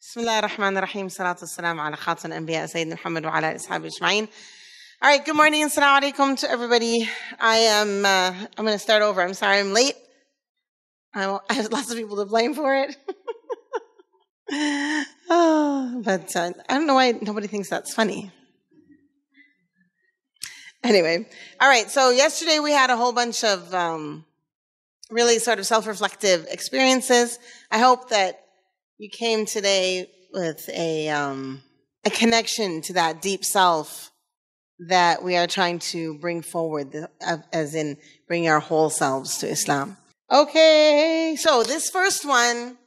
بسم الله الرحمن الرحيم صلاة والسلام على خاتم الأنبياء سيدنا محمد وعلى آله أصحابه أجمعين. All right, good morning and assalamu alaikum to everybody. I'm going to start over. I'm sorry I'm late. I have lots of people to blame for it. But I don't know why nobody thinks that's funny. Anyway, all right, so yesterday we had a whole bunch of really sort of self-reflective experiences. I hope that you came today with a connection to that deep self that we are trying to bring forward, as in bring our whole selves to Islam. Okay, so this first one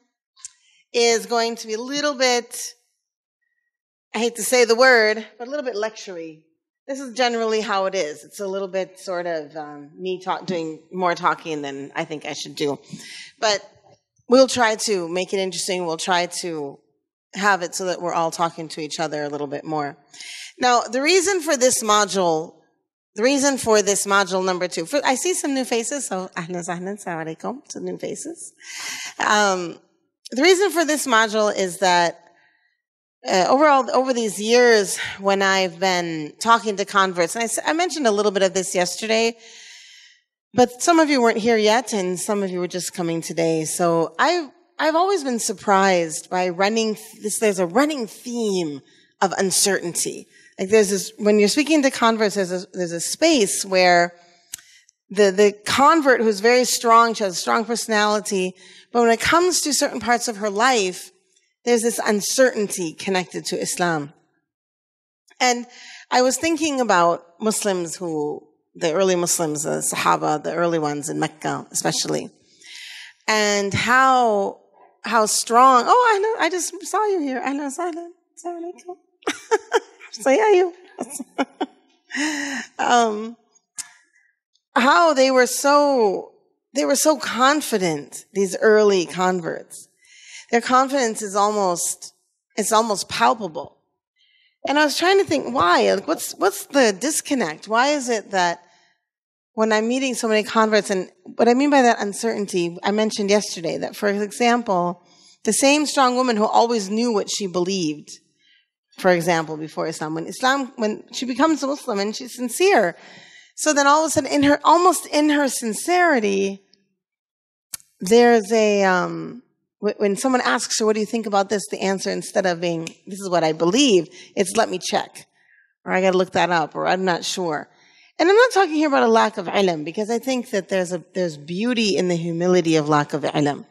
is going to be a little bit, I hate to say the word, but a little bit lecture-y. This is generally how it is. It's a little bit sort of me doing more talking than I think I should do. But we'll try to make it interesting. We'll try to have it so that we're all talking to each other a little bit more. Now, the reason for this module number 2, I see some new faces, so ahlan sahlan, assalamu alaikum, some new faces. The reason for this module is that overall, over these years, when I've been talking to converts, and I mentioned a little bit of this yesterday, but some of you weren't here yet, and some of you were just coming today. So I've always been surprised by there's a running theme of uncertainty. Like when you're speaking to converts, there's a space where the convert who's very strong, she has a strong personality, but when it comes to certain parts of her life, there's this uncertainty connected to Islam. And I was thinking about Muslims the early Muslims, the Sahaba, the early ones in Mecca especially, and how strong, I know, I just saw you here. Ahlan sahlan, assalamu alaikum. So yeah, you. How they were so confident, these early converts. Their confidence is almost palpable. And I was trying to think why. Like, what's the disconnect? Why is it that when I'm meeting so many converts, and what I mean by that uncertainty, I mentioned yesterday that, for example, the same strong woman who always knew what she believed, for example, before Islam, when she becomes a Muslim and she's sincere, so then all of a sudden, almost in her sincerity, there's when someone asks her, what do you think about this? The answer, instead of being, this is what I believe, it's let me check, or I got to look that up, or I'm not sure. And I'm not talking here about a lack of ilm, because I think that there's beauty in the humility of lack of ilm.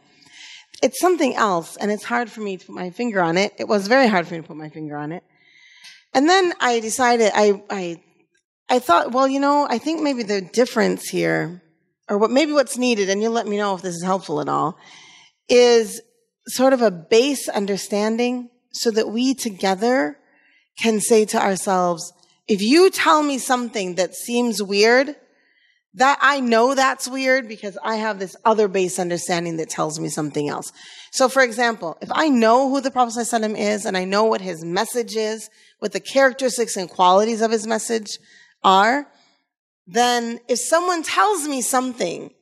It's something else, and it's hard for me to put my finger on it. It was very hard for me to put my finger on it. And then I decided, I thought, well, I think maybe the difference here, or what's needed, and you'll let me know if this is helpful at all, is sort of a base understanding so that we together can say to ourselves, if you tell me something that seems weird, that I know that's weird because I have this other base understanding that tells me something else. So for example, if I know who the Prophet ﷺ is and I know what his message is, what the characteristics and qualities of his message are, then if someone tells me something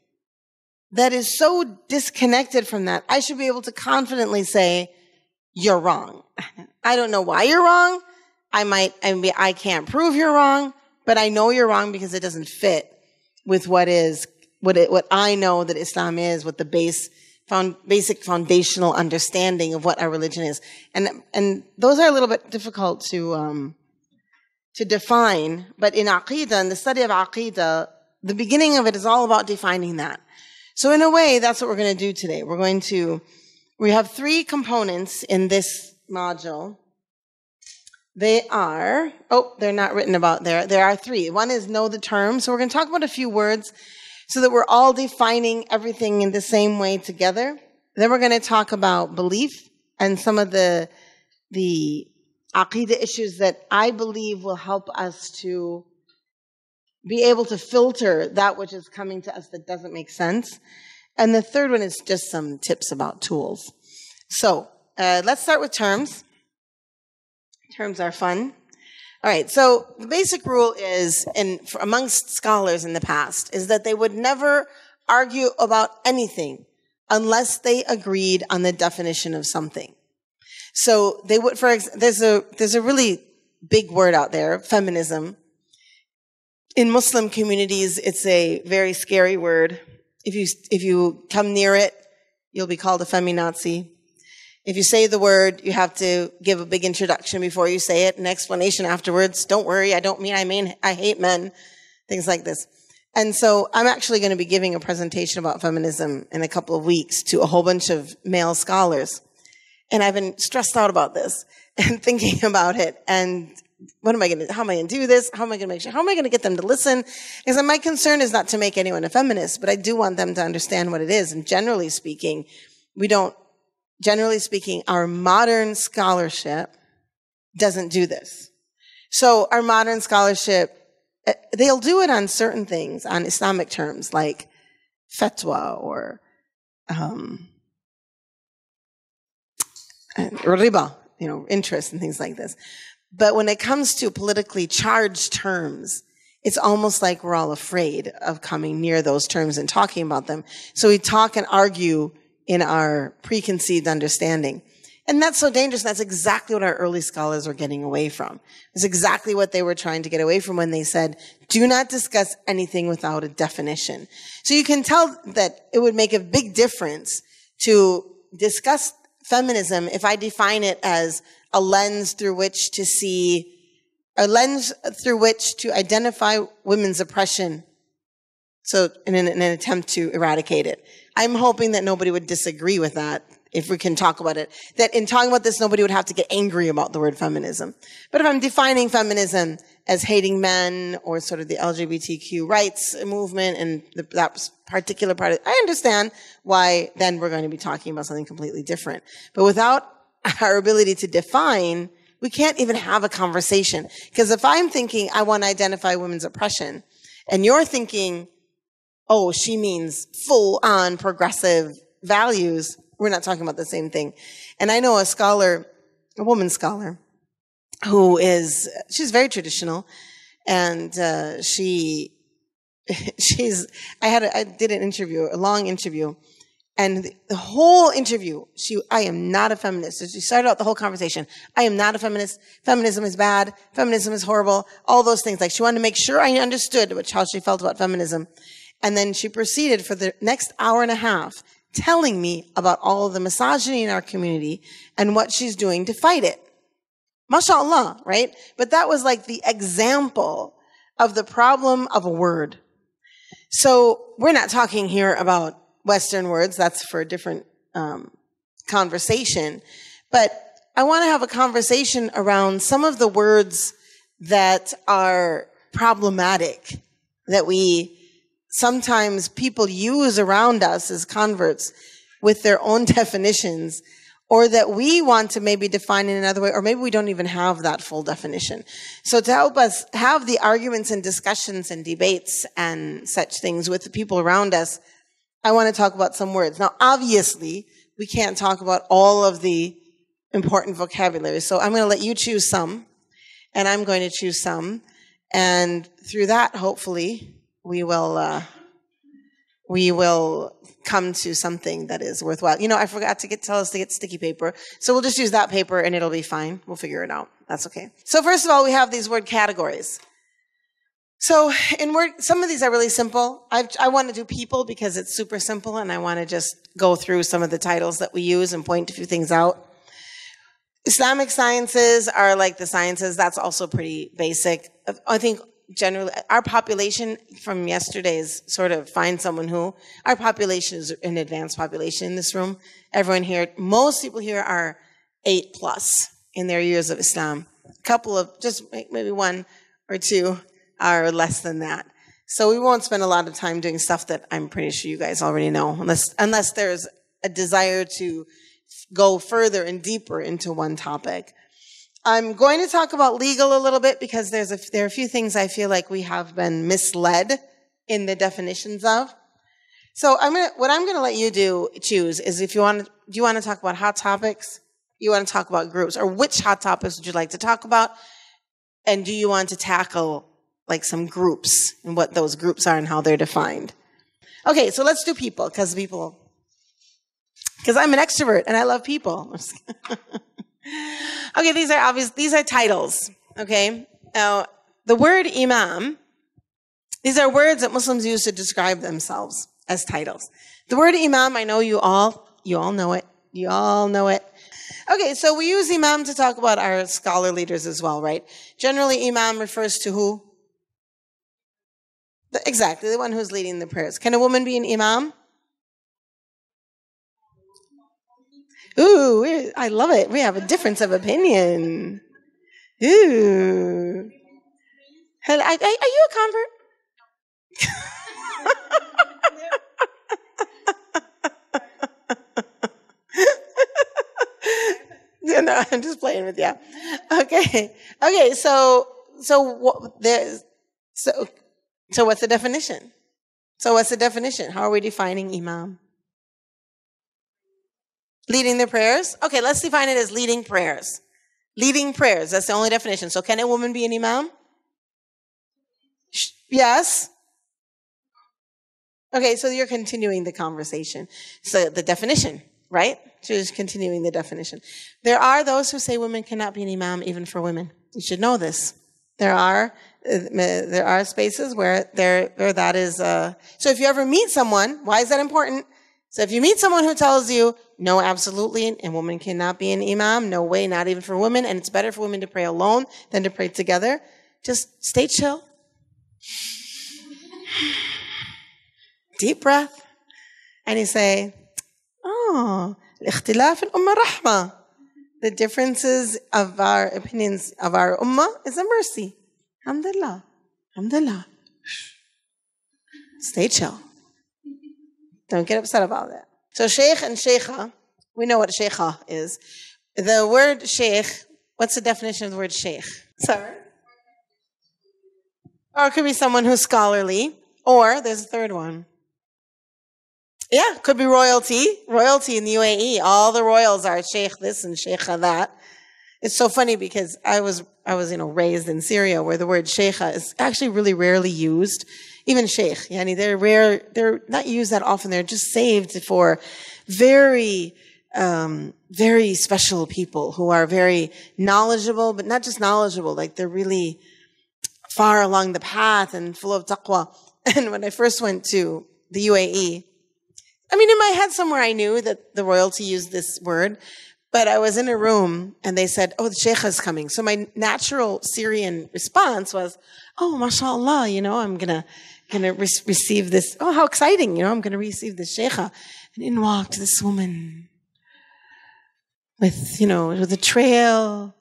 that is so disconnected from that, I should be able to confidently say, you're wrong. I don't know why you're wrong. I can't prove you're wrong, but I know you're wrong because it doesn't fit with what I know that Islam is, what the basic foundational understanding of what our religion is. And those are a little bit difficult to define, but in Aqeedah, in the study of Aqeedah, the beginning of it is all about defining that. So in a way, that's what we're going to do today. We have 3 components in this module. They are, they're not written about there. There are 3. One is know the term. So we're going to talk about a few words so that we're all defining everything in the same way together. Then we're going to talk about belief and some of the Aqeedah issues that I believe will help us to be able to filter that which is coming to us that doesn't make sense. And the third one is just some tips about tools. So let's start with terms. Terms are fun. All right, so the basic rule is, amongst scholars in the past, is that they would never argue about anything unless they agreed on the definition of something. So they would, there's a really big word out there, feminism. In Muslim communities, it's a very scary word. If you come near it, you'll be called a feminazi. If you say the word, you have to give a big introduction before you say it, an explanation afterwards. Don't worry, I hate men, things like this. And so I'm actually going to be giving a presentation about feminism in a couple of weeks to a whole bunch of male scholars. And I've been stressed out about this and thinking about it. And how am I going to do this? How am I going to get them to listen? Because my concern is not to make anyone a feminist, but I do want them to understand what it is. And generally speaking, our modern scholarship doesn't do this. So our modern scholarship, they'll do it on certain things, on Islamic terms, like fatwa or riba, interest and things like this. But when it comes to politically charged terms, it's almost like we're all afraid of coming near those terms and talking about them. So we talk and argue in our preconceived understanding. And that's so dangerous. That's exactly what our early scholars were getting away from. It's exactly what they were trying to get away from when they said, do not discuss anything without a definition. So you can tell that it would make a big difference to discuss feminism if I define it as a lens through which to identify women's oppression. So in an attempt to eradicate it. I'm hoping that nobody would disagree with that if we can talk about it. That in talking about this, nobody would have to get angry about the word feminism. But if I'm defining feminism as hating men or sort of the LGBTQ rights movement and that particular part of it, I understand why then we're going to be talking about something completely different. But without our ability to define, we can't even have a conversation. Because if I'm thinking I want to identify women's oppression and you're thinking, oh, she means full-on progressive values, we're not talking about the same thing. And I know a woman scholar, she's very traditional, and I did an interview, a long interview, and the whole interview, I am not a feminist. So she started out the whole conversation. I am not a feminist. Feminism is bad. Feminism is horrible. All those things. Like she wanted to make sure I understood how she felt about feminism. And then she proceeded for the next hour and a half telling me about all of the misogyny in our community and what she's doing to fight it. MashaAllah, right? But that was like the example of the problem of a word. So we're not talking here about Western words. That's for a different conversation. But I want to have a conversation around some of the words that are problematic, that sometimes people use around us as converts with their own definitions, or that we want to maybe define in another way, or maybe we don't even have that full definition. So to help us have the arguments and discussions and debates and such things with the people around us, I want to talk about some words. Now, obviously, we can't talk about all of the important vocabulary, so I'm going to let you choose some, and I'm going to choose some, and through that, hopefully, we will come to something that is worthwhile. I forgot to tell us to get sticky paper. So we'll just use that paper and it'll be fine. We'll figure it out. That's okay. So first of all, we have these word categories. So some of these are really simple. I want to do people because it's super simple and I want to just go through some of the titles that we use and point a few things out. Islamic sciences are like the sciences. That's also pretty basic. I think generally, our population from yesterday's sort of find someone who, our population is an advanced population in this room. Everyone here, most people here are 8+ in their years of Islam. A couple of, just maybe one or two are less than that. So we won't spend a lot of time doing stuff that I'm pretty sure you guys already know, unless there's a desire to go further and deeper into one topic. I'm going to talk about legal a little bit because there are a few things I feel like we have been misled in the definitions of. So what I'm going to let you choose is do you want to talk about hot topics? You want to talk about groups, or which hot topics would you like to talk about? And do you want to tackle like some groups and what those groups are and how they're defined? Okay, so let's do people because I'm an extrovert and I love people. Okay, these are obvious. These are titles. Okay. Now, the word imam, these are words that Muslims use to describe themselves as titles. The word imam, I know you all know it. You all know it. Okay, so we use imam to talk about our scholar leaders as well, right? Generally, imam refers to who? Exactly, the one who's leading the prayers. Can a woman be an imam? Ooh, I love it. We have a difference of opinion. Ooh. Are you a convert? No, I'm just playing with you. Okay. So what's the definition? How are we defining imam? Leading the prayers? Okay, let's define it as leading prayers. Leading prayers, that's the only definition. So can a woman be an imam? Yes? Okay, so you're continuing the conversation. So the definition, right? She's continuing the definition. There are those who say women cannot be an imam even for women. You should know this. There are spaces where that is, so if you ever meet someone, why is that important? So if you meet someone who tells you, no, absolutely, and women cannot be an imam, no way, not even for women, and it's better for women to pray alone than to pray together, just stay chill. Deep breath. And you say, oh, الاختلاف الأمة رحمة. The differences of our opinions of our ummah is a mercy. Alhamdulillah. Alhamdulillah. Stay chill. Don't get upset about that. So Shaykh and Shaykha, we know what Shaykha is. The word Shaykh, what's the definition of the word Shaykh? Sorry? Or it could be someone who's scholarly. Or there's a third one. Yeah, could be royalty. Royalty in the UAE. All the royals are Shaykh this and Shaykha that. It's so funny because I was raised in Syria where the word Shaykha is actually really rarely used. Even Shaykh, yani they're rare, they're not used that often. They're just saved for very, very special people who are very knowledgeable, but not just knowledgeable, like they're really far along the path and full of taqwa. And when I first went to the UAE, I mean, in my head somewhere I knew that the royalty used this word, but I was in a room and they said, oh, the Shaykha is coming. So my natural Syrian response was, oh, mashallah, I'm going to receive this. Oh, how exciting, I'm going to receive this Shaykha. And in walked this woman with a trail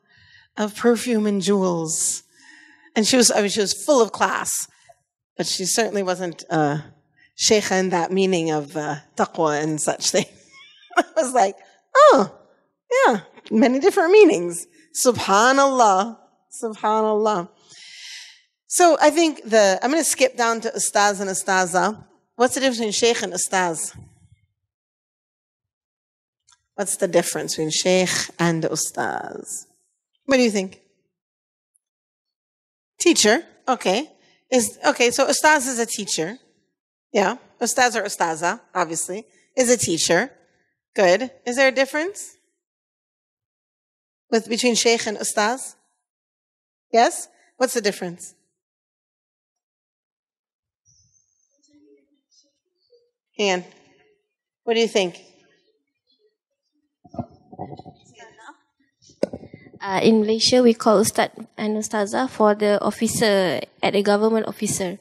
of perfume and jewels. And she was full of class, but she certainly wasn't Shaykha in that meaning of taqwa and such thing. I was like, oh, yeah, many different meanings. Subhanallah. Subhanallah. So I think I'm going to skip down to ustaz and ustaza. What's the difference between shaykh and ustaz? What's the difference between shaykh and ustaz? What do you think? Teacher. Okay. So ustaz is a teacher. Yeah. Ustaz or ustaza, obviously, is a teacher. Good. Is there a difference between shaykh and ustaz? Yes? What's the difference? Ian, what do you think? In Malaysia, we call Ustad and Ustazah for the officer, at a government officer,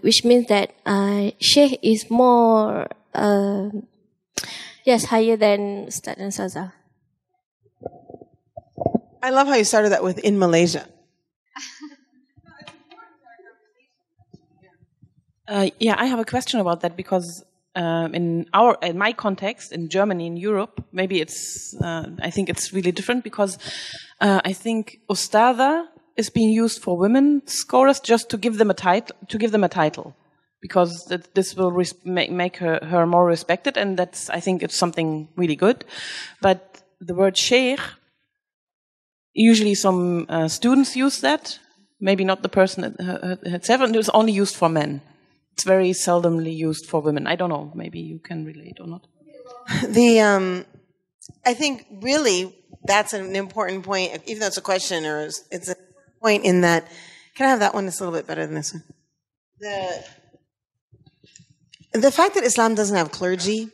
which means that Sheikh is more, higher than Ustad and Ustazah. I love how you started that with in Malaysia. I have a question about that because in my context in Germany, in Europe, maybe I think it's really different because I think Ustada is being used for women scholars just to give them a title, because this will make her more respected, and I think it's something really good. But the word sheikh, usually some students use that, maybe not the person itself, and it's only used for men. It's very seldomly used for women. I don't know. Maybe you can relate or not. I think really that's an important point, even though it's a question or it's a point in that. Can I have that one? It's a little bit better than this one. The fact that Islam doesn't have clergy,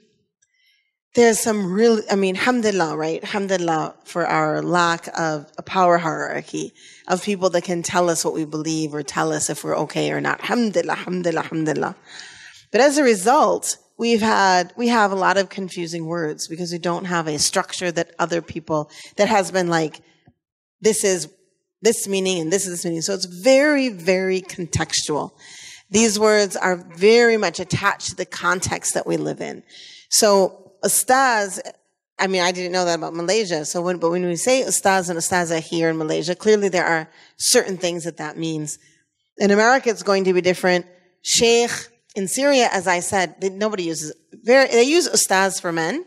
there's some real, I mean, alhamdulillah, right? Alhamdulillah for our lack of a power hierarchy of people that can tell us what we believe or tell us if we're okay or not. Alhamdulillah, alhamdulillah, alhamdulillah. But as a result, we have a lot of confusing words because we don't have a structure that other people, that has been like, this is this meaning and this is this meaning. So it's very, very contextual. These words are very much attached to the context that we live in. So ustaz, I mean, I didn't know that about Malaysia. But when we say ustaz and ustaza here in Malaysia, clearly there are certain things that means. In America, it's going to be different. Sheikh, in Syria, as I said, they use ustaz for men,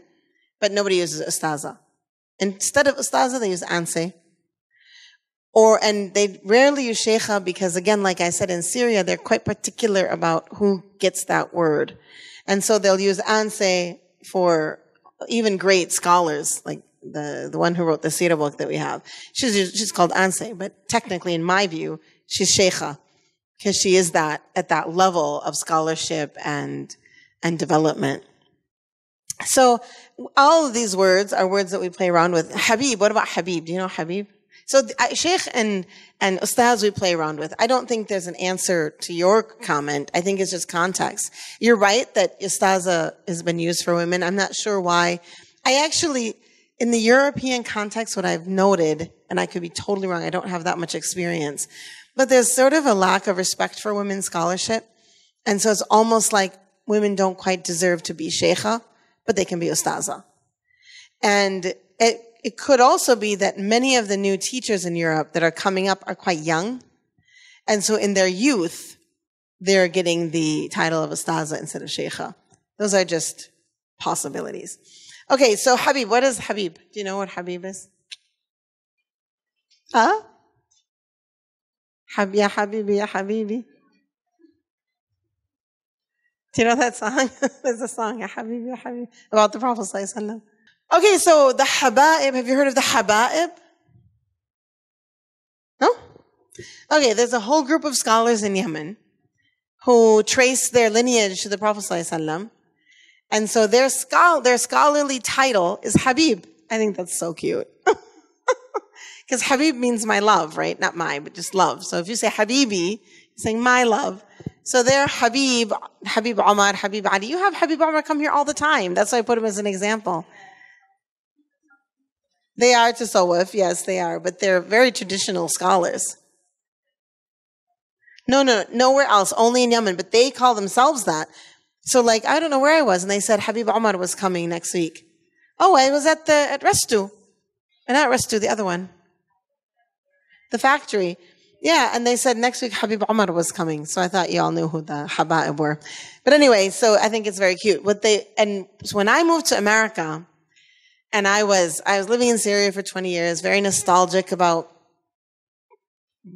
but nobody uses ustaza. Instead of ustaza, they use anse. And they rarely use Shaykha because, again, like I said, in Syria, they're quite particular about who gets that word. And so they'll use Anse for even great scholars, like the one who wrote the Sira book that we have. She's called Anse, but technically, in my view, she's Shaykha because she is that at that level of scholarship and development. So all of these words are words that we play around with. Habib, what about Habib? Do you know Habib? So Sheikh and Ustaz we play around with. I don't think there's an answer to your comment. I think it's just context. You're right that Ustaza has been used for women. I'm not sure why. I actually, in the European context, what I've noted, and I could be totally wrong, I don't have that much experience, but there's sort of a lack of respect for women's scholarship. And so it's almost like women don't quite deserve to be Shaykha, but they can be Ustaza. And it could also be that many of the new teachers in Europe that are coming up are quite young. And so in their youth, they're getting the title of Ustaza instead of Shaykha. Those are just possibilities. Okay, so Habib, what is Habib? Do you know what Habib is? Huh? Ya Habibi, Ya Habibi. Do you know that song? There's a song, Ya Habibi, Ya Habibi, about the Prophet Sallallahu Alaihi Wasallam. Okay, so the Haba'ib, have you heard of the Haba'ib? No? Okay, there's a whole group of scholars in Yemen who trace their lineage to the Prophet ﷺ. And so their scholarly title is Habib. I think that's so cute. Because Habib means my love, right? Not my, but just love. So if you say Habibi, you're saying my love. So they're Habib Omar, Habib Ali. You have Habib Omar come here all the time. That's why I put him as an example. They are tasawwuf, yes, they are, but they're very traditional scholars. No, nowhere else, only in Yemen, but they call themselves that. So like, I don't know where I was, and they said Habib Omar was coming next week. Oh, I was at Restu. Not Restu, the other one. The factory. Yeah, and they said next week Habib Omar was coming, so I thought you all knew who the Haba'ib were. But anyway, so I think it's very cute. So when I moved to America, and I was living in Syria for 20 years, very nostalgic about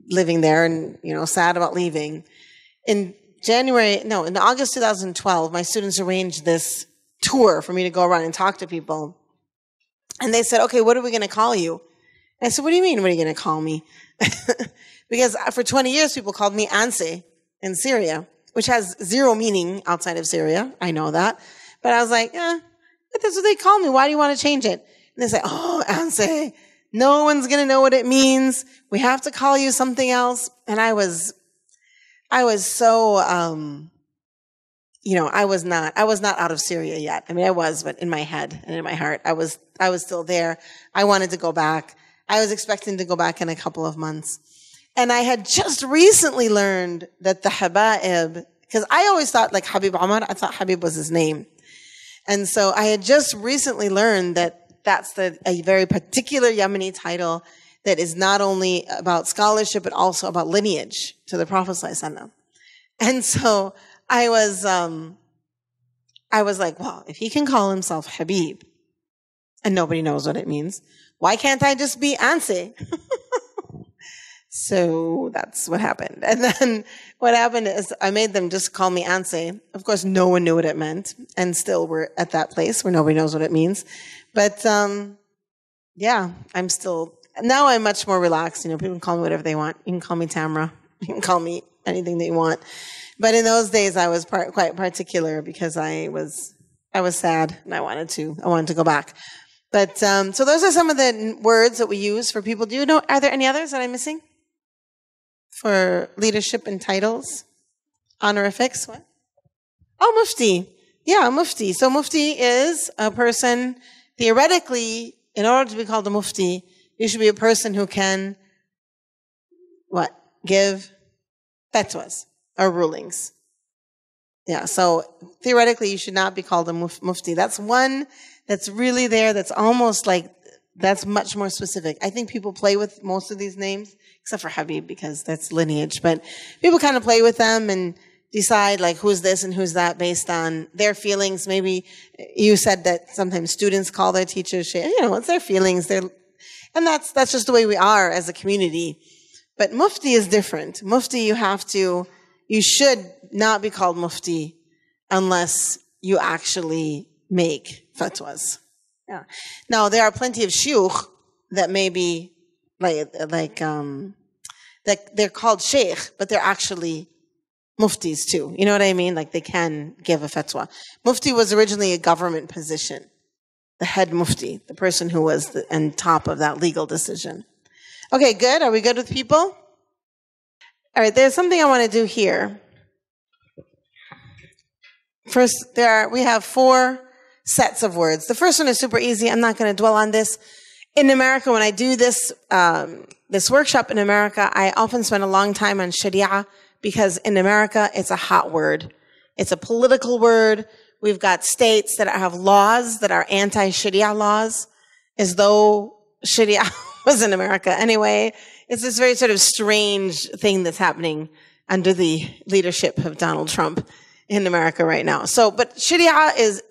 living there and, sad about leaving. In August 2012, my students arranged this tour for me to go around and talk to people. And they said, okay, what are we going to call you? And I said, what do you mean, what are you going to call me? Because for 20 years, people called me Anse in Syria, which has zero meaning outside of Syria. I know that. But I was like, but that's what they call me. Why do you want to change it? And they say, oh, Anse, no one's going to know what it means. We have to call you something else. And I was so, I was not out of Syria yet. I mean, I was, but in my head and in my heart, I was still there. I wanted to go back. I was expecting to go back in a couple of months. And I had just recently learned that the Haba'ib, because I always thought like Habib Omar, I thought Habib was his name. And so I had just recently learned that that's a very particular Yemeni title that is not only about scholarship, but also about lineage to the Prophet ﷺ. And so I was like, well, if he can call himself Habib and nobody knows what it means, why can't I just be Anse? So that's what happened. And then what happened is I made them just call me Anse. Of course, no one knew what it meant. And still we're at that place where nobody knows what it means. But Yeah, now I'm much more relaxed. People can call me whatever they want. You can call me Tamara. You can call me anything that you want. But in those days, I was quite particular because I was sad and I wanted to go back. But, so those are some of the words that we use for people. Do you know, are there any others that I'm missing? For leadership and titles? Honorifics? What? Oh, Mufti. Yeah, Mufti. So Mufti is a person, theoretically, in order to be called a Mufti, you should be a person who can, give fatwas or rulings. Yeah, so theoretically you should not be called a Mufti. That's one that's really there, that's almost like, that's much more specific. I think people play with most of these names, except for Habib, because that's lineage, but people kind of play with them and decide like who's this and who's that based on their feelings. Maybe you said that sometimes students call their teachers, it's their feelings. And that's just the way we are as a community. But Mufti is different. Mufti, you should not be called Mufti unless you actually make fatwas. Yeah. Now, there are plenty of shuyukh that may be that they're called sheikh, but they're actually muftis too. You know what I mean? Like they can give a fatwa. Mufti was originally a government position. The head mufti, the person who was on top of that legal decision. Okay, good. Are we good with people? All right, there's something I want to do here. First, we have 4 sets of words. The first one is super easy. I'm not going to dwell on this. In America, when I do this workshop in America, I often spend a long time on Sharia because in America, it's a hot word. It's a political word. We've got states that have laws that are anti-Sharia laws, as though Sharia was in America. Anyway, it's this very sort of strange thing that's happening under the leadership of Donald Trump in America right now. But Sharia is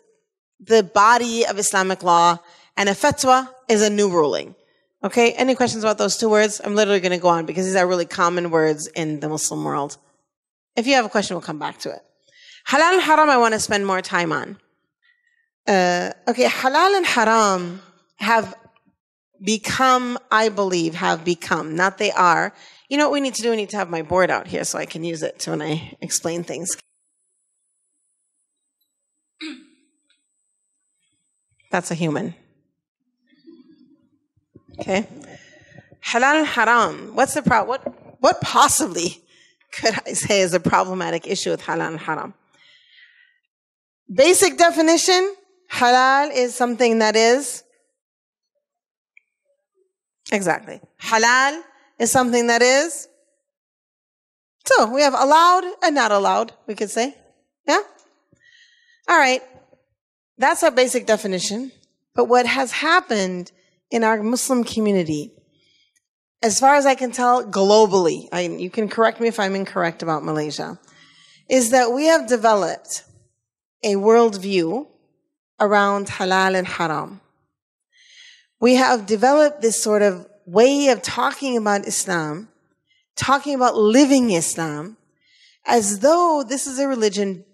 the body of Islamic law, and a fatwa is a new ruling. Okay, any questions about those 2 words? I'm literally going to go on because these are really common words in the Muslim world. If you have a question, we'll come back to it. Halal and Haram I want to spend more time on. Okay, Halal and Haram have become, not they are. You know what we need to do? We need to have my board out here so I can use it when I explain things. That's a human. Okay. Halal and Haram. What's the problem? What possibly could I say is a problematic issue with Halal and Haram? Basic definition, halal is something that is, exactly. Halal is something that is, so we have allowed and not allowed, we could say. Yeah? All right. That's our basic definition. But what has happened in our Muslim community, as far as I can tell globally, you can correct me if I'm incorrect about Malaysia, is that we have developed a worldview around halal and haram. We have developed this sort of way of talking about Islam, talking about living Islam, as though this is a religion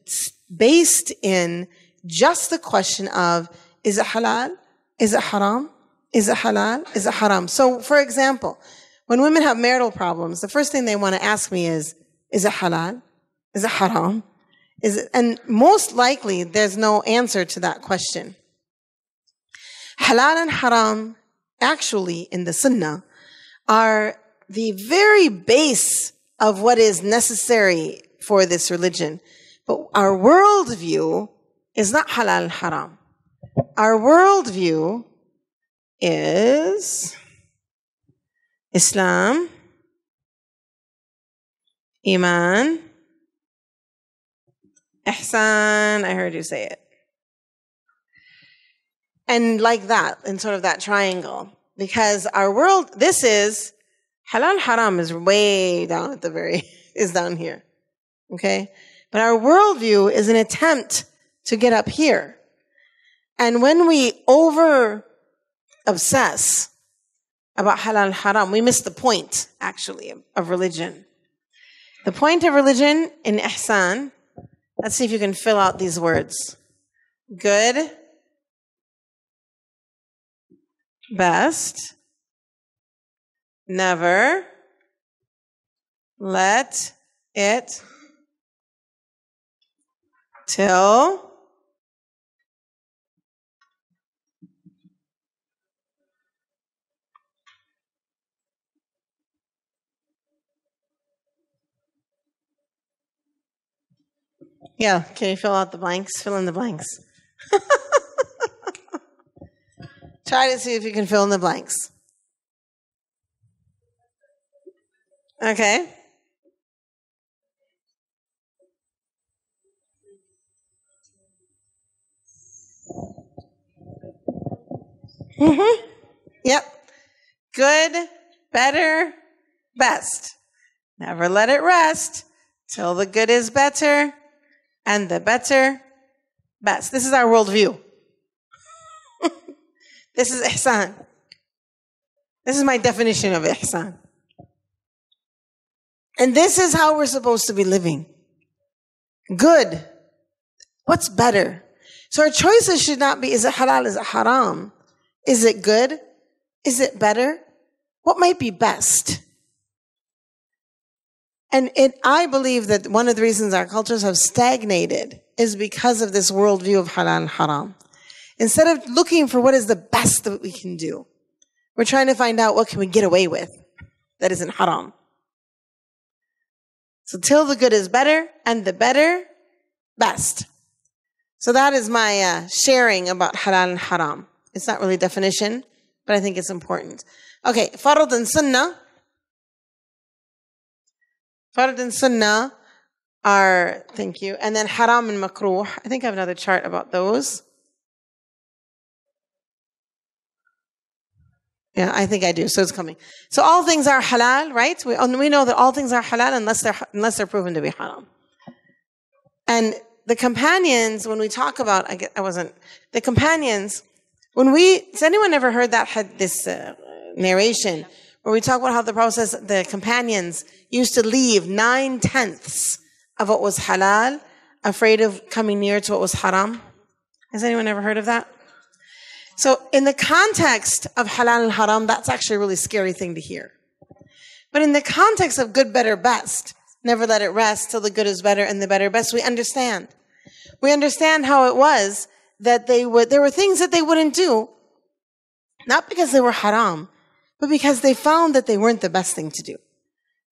based in just the question of, is it halal? Is it haram? Is it halal? Is it haram? So, for example, when women have marital problems, the first thing they want to ask me is it halal? Is it haram? And most likely, there's no answer to that question. Halal and haram, actually, in the Sunnah, are the very base of what is necessary for this religion. But our worldview is not halal and haram. Our worldview is Islam, Iman, Ihsan, I heard you say it. And like that, in sort of that triangle. Because our world, this is, halal haram is way down at is down here. Okay? But our worldview is an attempt to get up here. And when we over-obsess about halal and haram, we miss the point, actually, of religion. The point of religion in Ihsan, let's see if you can fill out these words. Good, best. Never let it till yeah, can you fill out the blanks? Fill in the blanks. Try to see if you can fill in the blanks. Okay. Yep. Good, better, best. Never let it rest till the good is better and the better, best. This is our worldview. This is ihsan. This is my definition of ihsan. And this is how we're supposed to be living. Good. What's better? So our choices should not be, is it halal, is it haram? Is it good? Is it better? What might be best? And I believe that one of the reasons our cultures have stagnated is because of this worldview of halal and haram. Instead of looking for what is the best that we can do, we're trying to find out what can we get away with that isn't haram. So till the good is better and the better, best. So that is my sharing about halal and haram. It's not really a definition, but I think it's important. Okay, farad and sunnah. Farad and sunnah are, thank you, and then haram and makruh. I think I have another chart about those. Yeah, I think I do. So it's coming. So all things are halal, right? We know that all things are halal unless they're proven to be haram. And the companions, when we talk about, the companions, has anyone ever heard this narration where we talk about how the Prophet says the companions used to leave 9/10 of what was halal, afraid of coming near to what was haram? Has anyone ever heard of that? So in the context of halal and haram, that's actually a really scary thing to hear. But in the context of good, better, best, never let it rest till the good is better and the better, best, we understand. We understand how it was that there were things that they wouldn't do, not because they were haram, but because they found that they weren't the best thing to do.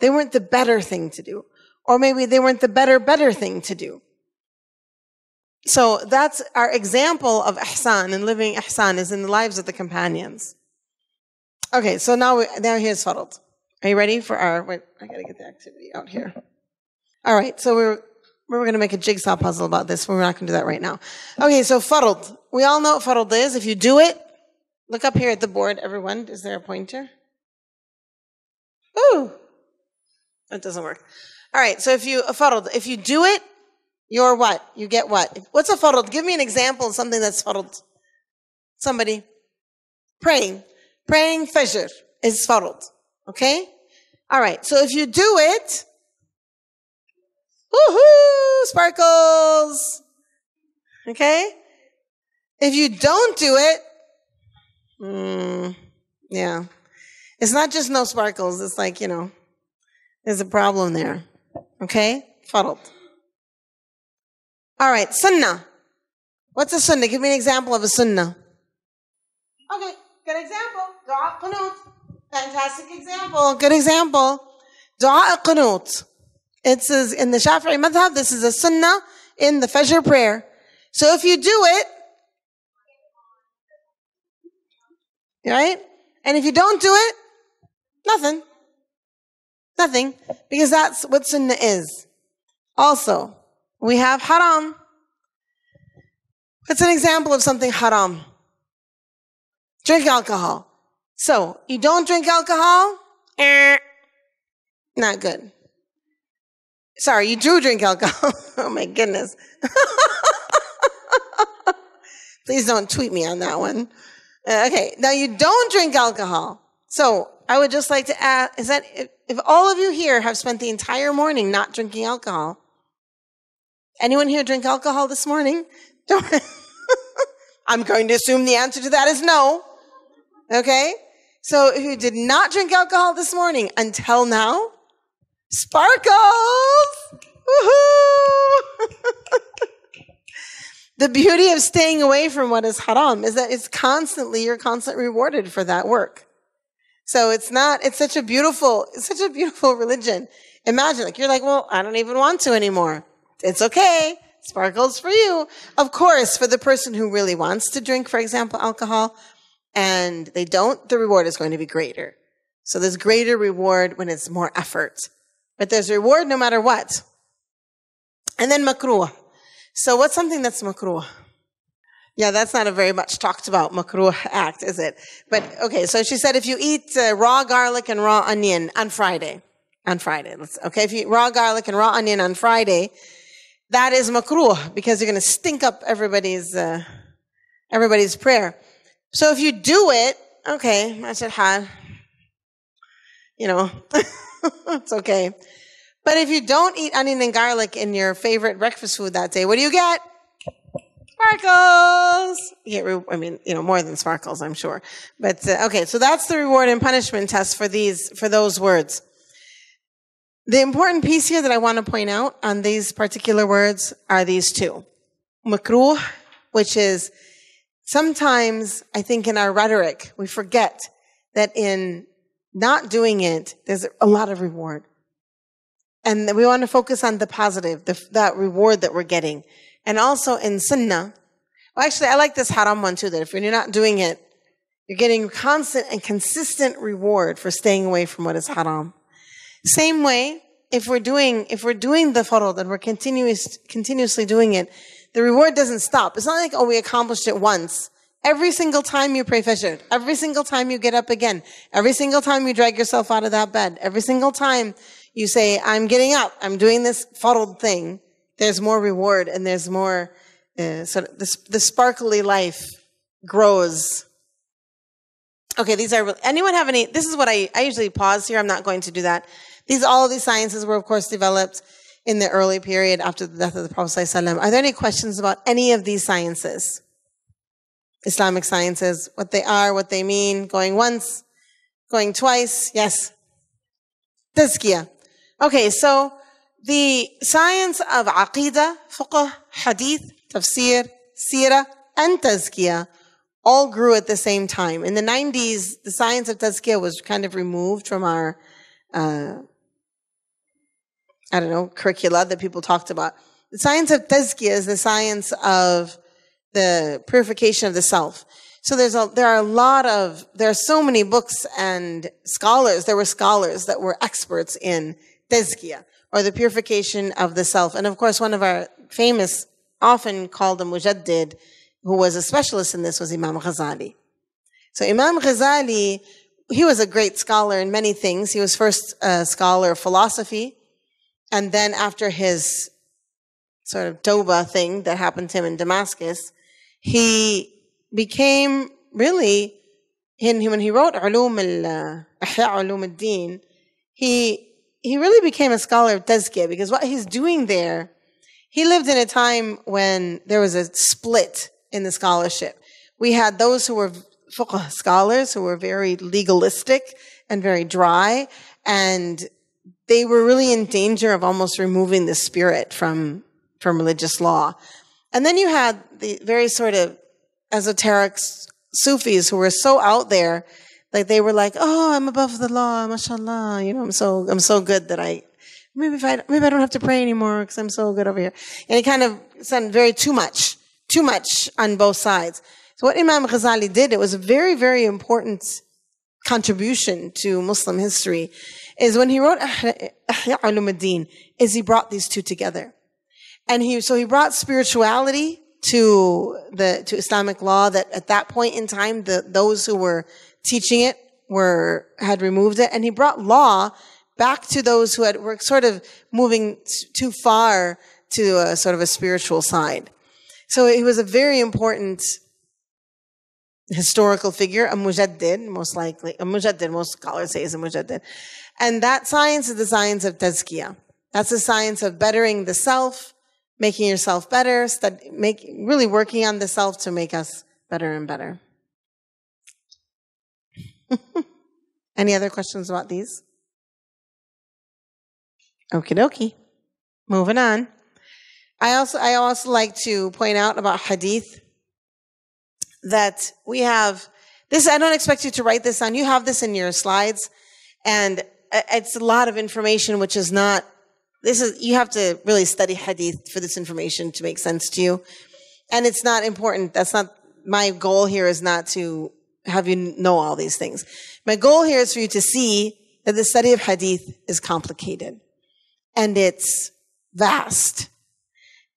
They weren't the better thing to do. Or maybe they weren't the better thing to do. So that's our example of ihsan and living ihsan is in the lives of the companions. Okay, so now here's farad. Are you ready for wait, I gotta get the activity out here. All right, so we're going to make a jigsaw puzzle about this, but we're not going to do that right now. Okay, so farad. We all know what farad is. If you do it, look up here at the board, everyone. Is there a pointer? Ooh, that doesn't work. All right, so if you do it, you're what? You get what? What's a farad? Give me an example of something that's farad. Somebody. Praying fajr is farad. Okay? All right, so if you do it, woohoo, sparkles. Okay? If you don't do it, yeah. It's not just no sparkles. It's like, there's a problem there. Okay? Farad. All right, sunnah. What's a sunnah? Give me an example of a sunnah. Okay, good example. Dua qunut. Fantastic example. Good example. Dua qunut. It says in the Shafi'i madhab, this is a sunnah in the Fajr prayer. So if you do it, right? And if you don't do it, nothing. Nothing. Because that's what sunnah is. Also, we have haram. It's an example of something haram. Drink alcohol. So, you don't drink alcohol? Not good. Sorry, you do drink alcohol. Oh my goodness. Please don't tweet me on that one. Okay, now you don't drink alcohol. So, I would just like to ask, if all of you here have spent the entire morning not drinking alcohol, anyone here drink alcohol this morning? I'm going to assume the answer to that is no. Okay? So if you did not drink alcohol this morning until now, sparkles! Woohoo! The beauty of staying away from what is haram is that you're constantly rewarded for that work. So it's such a beautiful religion. Imagine, you're like, well, I don't even want to anymore. It's okay. Sparkles for you. Of course, for the person who really wants to drink, for example, alcohol, and they don't, the reward is going to be greater. So there's greater reward when it's more effort. But there's reward no matter what. And then makruh. So what's something that's makruh? Yeah, that's not a very much talked about makruh act, is it? But okay, so she said if you eat raw garlic and raw onion on Friday, if you eat raw garlic and raw onion on Friday, that is makruh because you're going to stink up everybody's prayer. So if you do it, okay, it's okay. But if you don't eat onion and garlic in your favorite breakfast food that day, what do you get? Sparkles! More than sparkles, I'm sure. But, okay, so that's the reward and punishment test for those words. The important piece here that I want to point out on these particular words are these two. Makruh, which is sometimes, I think in our rhetoric, we forget that in not doing it, there's a lot of reward. And we want to focus on the positive, that reward that we're getting. And also in sunnah, I like this haram one too, that if you're not doing it, you're getting constant and consistent reward for staying away from what is haram. Same way, if we're doing the farad and we're continuously doing it, the reward doesn't stop. It's not like, we accomplished it once. Every single time you pray fajr, every single time you get up again, every single time you drag yourself out of that bed, every single time you say, I'm getting up, I'm doing this farad thing, there's more reward and there's more, the sparkly life grows. Okay, anyone have any, this is what I usually pause here, I'm not going to do that. All of these sciences were of course developed in the early period after the death of the Prophet ﷺ. Are there any questions about any of these sciences? Islamic sciences, what they are, what they mean, going once, going twice, yes. Tazkiyah. Okay, so the science of aqidah, fiqh, hadith, tafsir, seerah, and tazkiyah all grew at the same time. In the 90s, the science of tazkiyah was kind of removed from our, curricula that people talked about. The science of tazkiyah is the science of the purification of the self. So there are so many books and scholars. There were scholars that were experts in tazkiyah, or the purification of the self. And of course, one of our famous, often called a mujaddid, who was a specialist in this, was Imam Al-Ghazali. So Imam Al-Ghazali, he was a great scholar in many things. He was first a scholar of philosophy, and then after his sort of Tawbah thing that happened to him in Damascus, he became really, when he wrote Ihya Ulum al-Din, he really became a scholar of tazkiyah, because what he's doing there, he lived in a time when there was a split in the scholarship. We had those who were fiqh scholars who were very legalistic and very dry, and they were really in danger of almost removing the spirit from religious law. And then you had the very sort of esoteric Sufis who were so out there, like they were like, oh, I'm above the law, mashallah, I'm so good that maybe I don't have to pray anymore because I'm so good over here. And it kind of sounded very too much on both sides. So what Imam Al-Ghazali did, it was a very, very important contribution to Muslim history, is when he wrote Ihya Ulum al-Din, is he brought these two together. And he brought spirituality to Islamic law, that at that point in time, those who were teaching it had removed it. And he brought law back to those who were sort of moving too far to a sort of a spiritual side. So he was a very important historical figure, a mujaddid, most likely. A mujaddid, most scholars say is a mujaddid. And that science is the science of tazkiyah. That's the science of bettering the self, making yourself better, really working on the self to make us better and better. Any other questions about these? Okie dokie. Moving on. I also like to point out about hadith that we have this. I don't expect you to write this down. You have this in your slides, and it's a lot of information, which is not, you have to really study hadith for this information to make sense to you. And it's not important. That's not, my goal here is not to have you know all these things. My goal here is for you to see that the study of hadith is complicated and it's vast.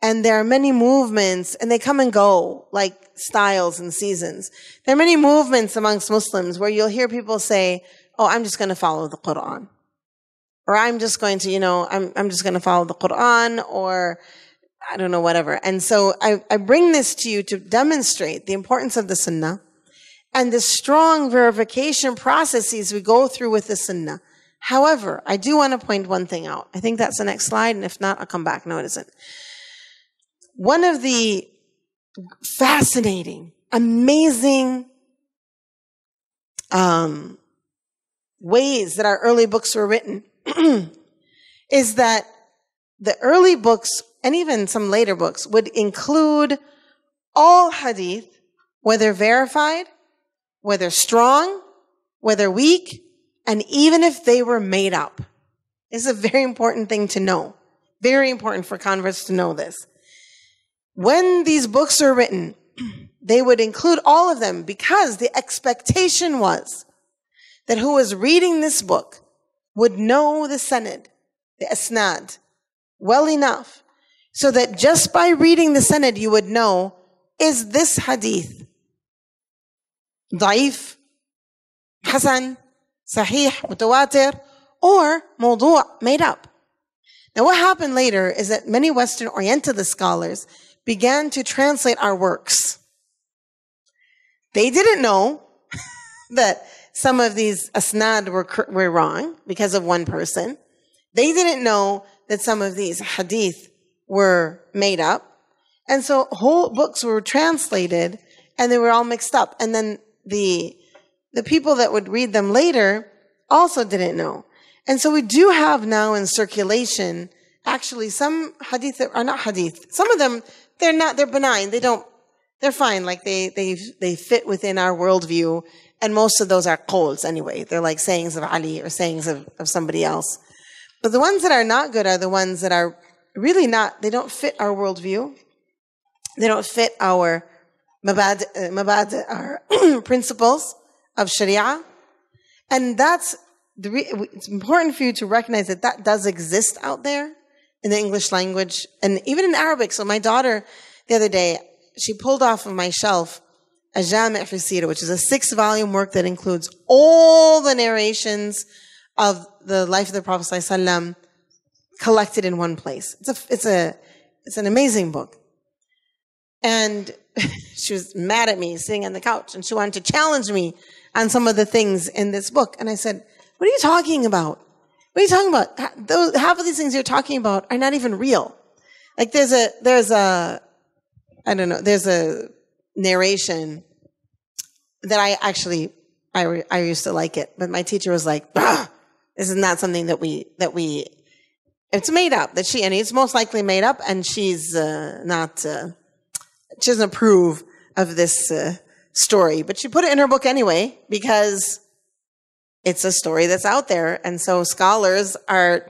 And there are many movements, and they come and go like styles and seasons. There are many movements amongst Muslims where you'll hear people say, oh, I'm just going to follow the Quran. Or I'm just going to, I'm just going to follow the Quran, or I don't know, whatever. And so I bring this to you to demonstrate the importance of the Sunnah and the strong verification processes we go through with the Sunnah. However, I do want to point one thing out. I think that's the next slide, and if not, I'll come back. No, it isn't. One of the fascinating, amazing ways that our early books were written is that the early books, and even some later books, would include all hadith, whether verified, whether strong, whether weak, and even if they were made up. This is a very important thing to know. Very important for converts to know this. When these books are written, they would include all of them because the expectation was that who was reading this book would know the sanad, the asnad, well enough so that just by reading the sanad you would know, is this hadith da'if, hasan, sahih, mutawatir, or mawdu', made up. Now what happened later is that many Western Orientalist scholars began to translate our works. They didn't know that some of these asnad were wrong because of one person. They didn't know that some of these hadith were made up. And so whole books were translated and they were all mixed up. And then the people that would read them later also didn't know. And so we do have now in circulation actually some hadith that are not hadith. Some of them, they're benign. They're fine. Like they fit within our worldview. And most of those are qawls anyway. They're like sayings of Ali or sayings of somebody else. But the ones that are not good are the ones that are really not, they don't fit our worldview. They don't fit our mabad, our principles of Sharia. And it's important for you to recognize that that does exist out there in the English language and even in Arabic. So my daughter, the other day, she pulled off of my shelf a Jami' fi Sira, which is a 6-volume work that includes all the narrations of the life of the Prophet ﷺ collected in one place. It's an amazing book. And she was mad at me sitting on the couch and she wanted to challenge me on some of the things in this book. And I said, what are you talking about? What are you talking about? Half of these things you're talking about are not even real. Like there's a narration that I used to like it, but my teacher was like, this is not something that we, it's made up, and it's most likely made up, and she's she doesn't approve of this story, but she put it in her book anyway, because it's a story that's out there, and so scholars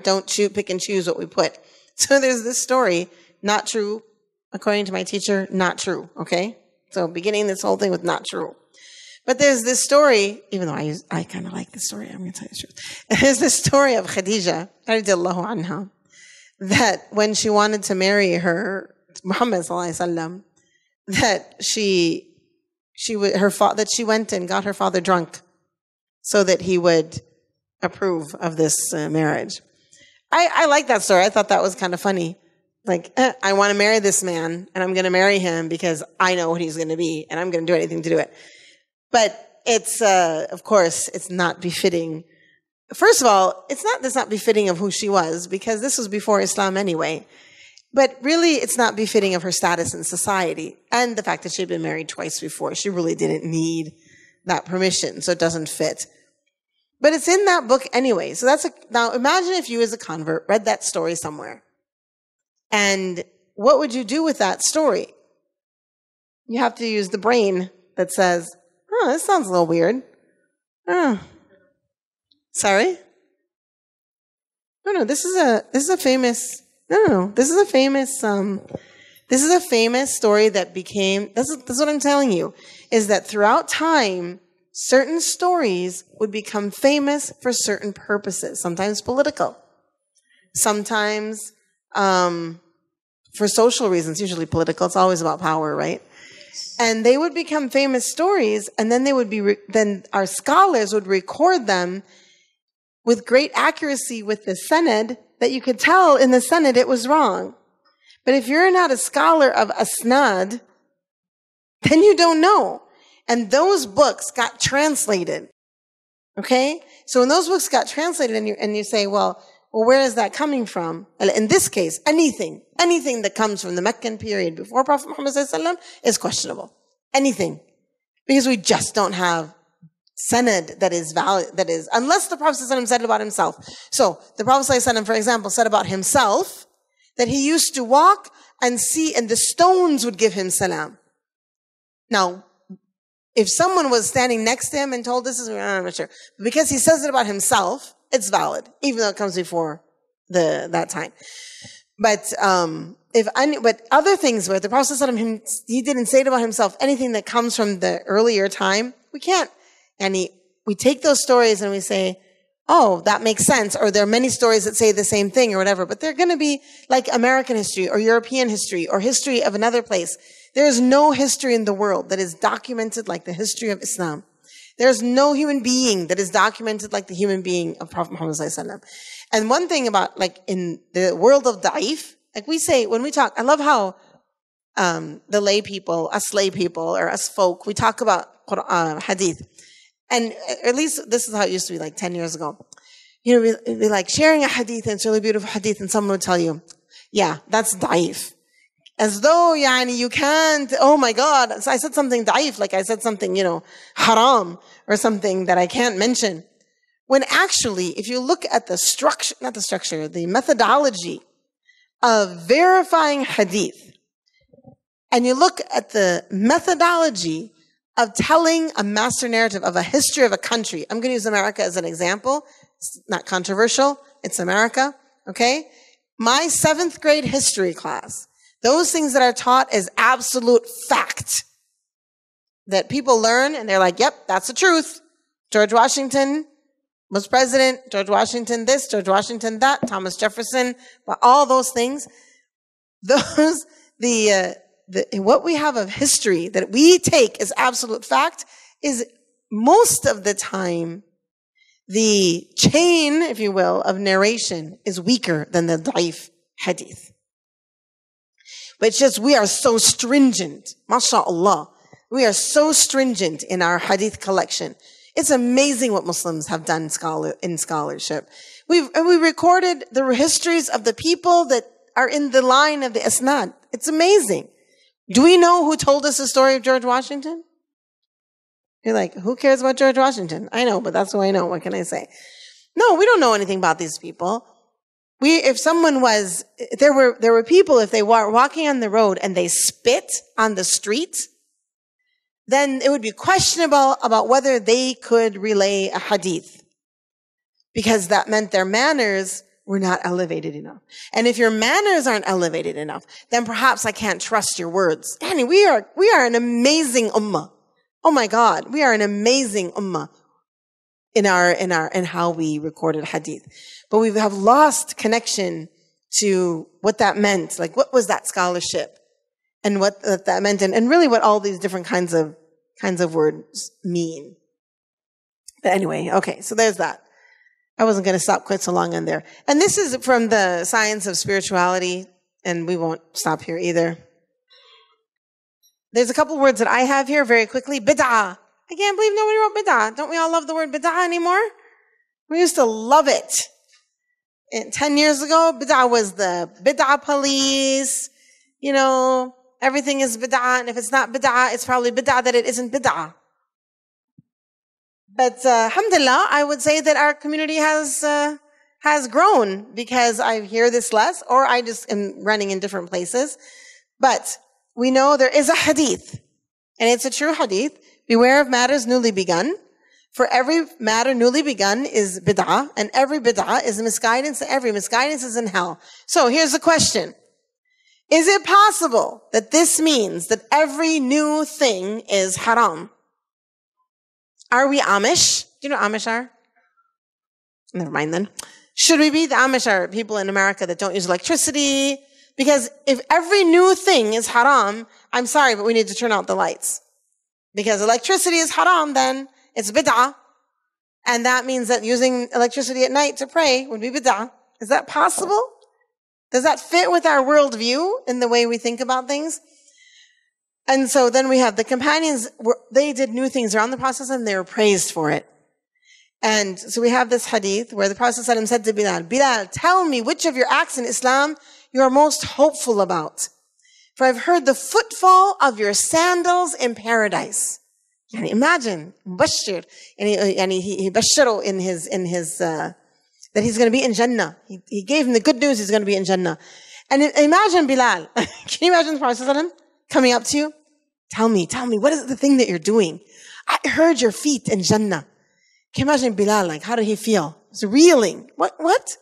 don't pick and choose what we put. So there's this story, not true, according to my teacher, not true, okay? So beginning this whole thing with not true. But there's this story, even though I kind of like this story, I'm going to tell you the truth. There's this story of Khadija, radiallahu anha, that when she wanted to marry her Muhammad sallallahu alaihi wasallam, that she went and got her father drunk so that he would approve of this marriage. I like that story. I thought that was kind of funny. Like, I want to marry this man, and I'm going to marry him because I know what he's going to be, and I'm going to do anything to do it. But it's, of course, it's not befitting. First of all, it's not befitting of who she was, because this was before Islam anyway. But really, it's not befitting of her status in society, and the fact that she had been married twice before. She really didn't need that permission, so it doesn't fit. But it's in that book anyway. So now imagine if you as a convert read that story somewhere. And what would you do with that story? You have to use the brain that says, oh, this sounds a little weird. Oh. Sorry? This is a famous story that became, this is what I'm telling you, is that throughout time, certain stories would become famous for certain purposes, sometimes political, sometimes for social reasons, usually political. It's always about power, right? And they would become famous stories, and then then our scholars would record them with great accuracy with the Sanad, that you could tell in the Sanad it was wrong. But if you're not a scholar of Asnad, then you don't know. And those books got translated. Okay? So when those books got translated and you say, well, where is that coming from? In this case, anything that comes from the Meccan period before Prophet Muhammad ﷺ is questionable. Anything. Because we just don't have sanad that is valid, unless the Prophet ﷺ said it about himself. So the Prophet ﷺ, for example, said about himself that he used to walk and see, and the stones would give him salam. Now, if someone was standing next to him and told this, I'm not sure. But because he says it about himself, it's valid, even though it comes before that time. But but other things where the Prophet ﷺ, he didn't say it about himself, anything that comes from the earlier time, we can't. And we take those stories and we say, oh, that makes sense. Or there are many stories that say the same thing or whatever, but they're going to be like American history or European history or history of another place. There is no history in the world that is documented like the history of Islam. There's no human being that is documented like the human being of Prophet Muhammad ﷺ. And one thing about, like, in the world of da'if, like we say, when we talk, I love how the lay people, or us folk, we talk about hadith. And at least this is how it used to be like 10 years ago. You know, we'd be like sharing a hadith, and it's a really beautiful hadith, and someone would tell you, yeah, that's da'if. As though, you can't, oh my God, so I said something da'if, like I said something, haram, or something that I can't mention. When actually, if you look at the methodology of verifying hadith, and you look at the methodology of telling a master narrative of a history of a country. I'm going to use America as an example. It's not controversial. It's America. Okay. My 7th grade history class, those things that are taught as absolute fact that people learn and they're like, yep, that's the truth. George Washington was president. George Washington this, George Washington that, Thomas Jefferson, all those things. What we have of history that we take as absolute fact is most of the time the chain, if you will, of narration is weaker than the da'if hadith. But it's just we are so stringent, mashallah. We are so stringent in our hadith collection. It's amazing what Muslims have done in scholarship. We recorded the histories of the people that are in the line of the isnad. It's amazing. Do we know who told us the story of George Washington? You're like, who cares about George Washington? I know, but that's who I know. What can I say? No, we don't know anything about these people. There were people, if they were walking on the road and they spit on the street, then it would be questionable about whether they could relay a hadith, because that meant their manners were not elevated enough. And if your manners aren't elevated enough, then perhaps I can't trust your words. Annie, we are an amazing ummah. Oh my God, we are an amazing ummah in how we recorded hadith. But we have lost connection to what that meant. Like, what was that scholarship? And what that meant, and really what all these different kinds of words mean. But anyway, okay, so there's that. I wasn't going to stop quite so long on there. And this is from the Science of Spirituality, and we won't stop here either. There's a couple words that I have here very quickly. Bid'ah. I can't believe nobody wrote bid'ah. Don't we all love the word bid'ah anymore? We used to love it. 10 years ago, bid'ah was the bid'ah police. Everything is bid'ah, and if it's not bid'ah, it's probably bid'ah that it isn't bid'ah. But alhamdulillah, I would say that our community has grown because I hear this less, or I just am running in different places. But we know there is a hadith, and it's a true hadith. Beware of matters newly begun. For every matter newly begun is bid'ah, and every bid'ah is a misguidance, and every misguidance is in hell. So here's the question. Is it possible that this means that every new thing is haram? Are we Amish? Do you know what Amish are? Never mind then. Should we be? The Amish are people in America that don't use electricity. Because if every new thing is haram, I'm sorry, but we need to turn out the lights. Because electricity is haram, then it's bid'ah. And that means that using electricity at night to pray would be bid'ah. Is that possible? Does that fit with our worldview in the way we think about things? And so then we have the companions, they did new things around the Prophet and they were praised for it. And so we have this hadith where the Prophet said to Bilal, Bilal, tell me which of your acts in Islam you are most hopeful about. For I've heard the footfall of your sandals in paradise. And imagine, Bashir, and he Bashiru in his, that he's going to be in Jannah. He gave him the good news he's going to be in Jannah. And imagine Bilal. Can you imagine the Prophet coming up to you? Tell me, what is the thing that you're doing? I heard your feet in Jannah. Can you imagine Bilal, like, how did he feel? He's reeling. What?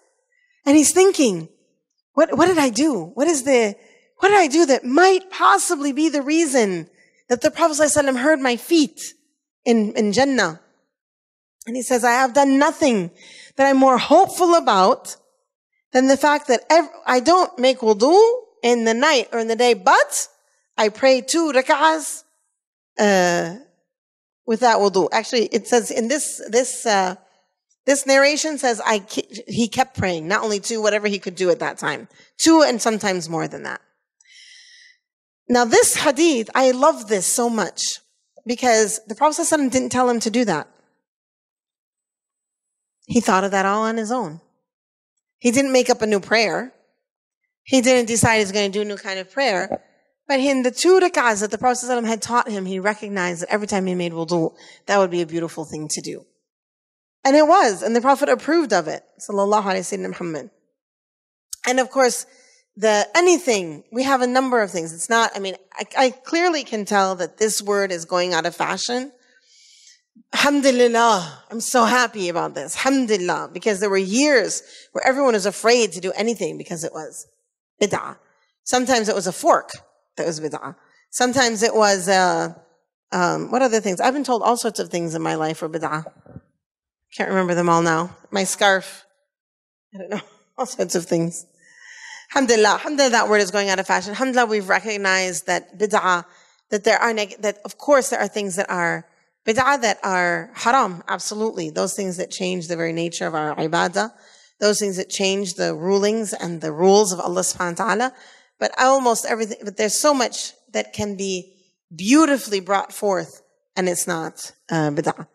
And he's thinking, what did I do? What did I do that might possibly be the reason that the Prophet ﷺ heard my feet in Jannah? And he says, I have done nothing that I'm more hopeful about than the fact that I don't make wudu in the night or in the day, but I pray 2 rak'ahs without wudu. Actually, it says in this narration says he kept praying, not only 2, whatever he could do at that time. 2 and sometimes more than that. Now this hadith, I love this so much because the Prophet ﷺ didn't tell him to do that. He thought of that all on his own. He didn't make up a new prayer. He didn't decide he's going to do a new kind of prayer. But in the 2 rak'ahs that the Prophet ﷺ had taught him, he recognized that every time he made wudu, that would be a beautiful thing to do. And it was, and the Prophet approved of it. Sallallahu alayhi wa Muhammad. And of course, we have a number of things. It's not, I clearly can tell that this word is going out of fashion. Alhamdulillah. I'm so happy about this. Alhamdulillah. Because there were years where everyone was afraid to do anything because it was bid'ah. Sometimes it was a fork that was bid'ah. Sometimes it was, what other things? I've been told all sorts of things in my life were bid'ah. Can't remember them all now. My scarf. I don't know. All sorts of things. Alhamdulillah. Alhamdulillah, that word is going out of fashion. Alhamdulillah, we've recognized that bid'ah, that of course there are things that are bid'ah that are haram. Absolutely. Those things that change the very nature of our ibadah. Those things that change the rulings and the rules of Allah subhanahu wa ta'ala. But almost everything, but there's so much that can be beautifully brought forth and it's not bid'ah.